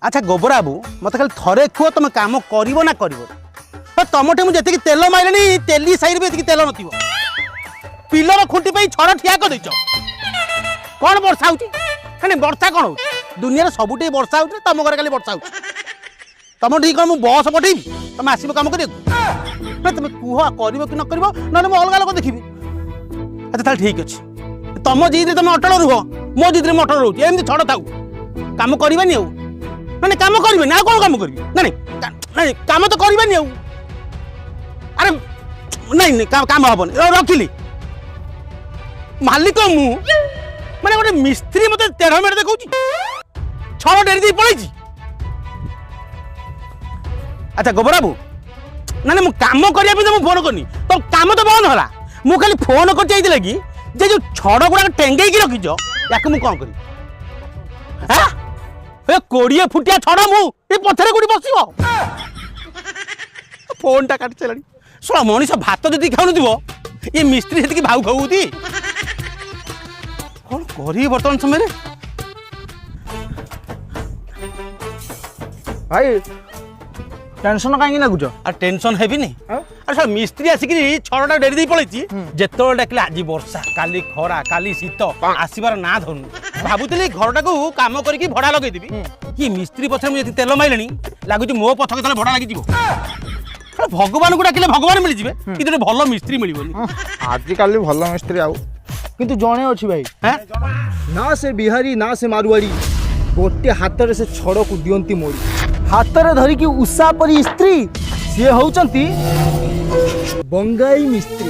अच्छा गोबर बाबू मत खाली थरे खुह तुम काम कर ना कर तुमठे मुझे तेल मारे तेली साइड में तेल नथ पिलर खुंटी पे छड़ ठिया कर कौन वर्षा हो वर्षा कौन हो दुनिया सबुठी वर्षा हो तुम घर खाली वर्षा हो तुम ठीक कौन मुझे बस पठेबी तुम आसब कम कर तुम कुह कर कि न कर ना अलग लोक देखी। अच्छा ठीक अच्छे तुम जिद तुम अटल रुह मो जिद में अटल रोच एमती छड़ था कम करवानी आउ ना काम करें ना कौन काम करेंगे ना काम तो करवानी आउ अरे नहीं काम हेन रखिली मालिक मु माने गोटे मिस्त्री मत 13 मिनट देखा छड़ डेरी दे पड़े। अच्छा गोबर बाबू ना ना काम करने तो फोन करनी तो काम तो बंद होला मु खाली फोन कर कि जे जो छड़ गुड़ा टेंगे रखीच या कौन कर 20 फुटिया छड़ मु पथर कोड़ी बस फोन टा काट चला शुण मनीष भात जदि खाऊ ये मिस्त्री से भाव खाऊती कौन करी बर्तमान समय भाई टेंशन कहीं लगुच आ टेंशन है नहीं अरे मिस्त्री आसिक छड़ा डेरी दे पड़े जिते डाकिले आज वर्षा काली खरा काली शीत आसबार ना धरु भावुली घरटा को कम करके भड़ा लगेदेवी कि मिस्त्री पछे मुझे तेल मारे लगुच मो पथ के भड़ा लगी भगवान को डाकिले भगवान मिलଯିवे कि भल मिस्त्री मिलबनी आजिकल भल मिस्त्री आउ किंतु जड़े अच्छी भाई ना से बिहारी ना से मारुआड़ी गोटे हाथ से छड़ को दियंती मोड़ी हाथ में धरिकी उषा परी स्त्री सी होचंती बंगाई मिस्त्री।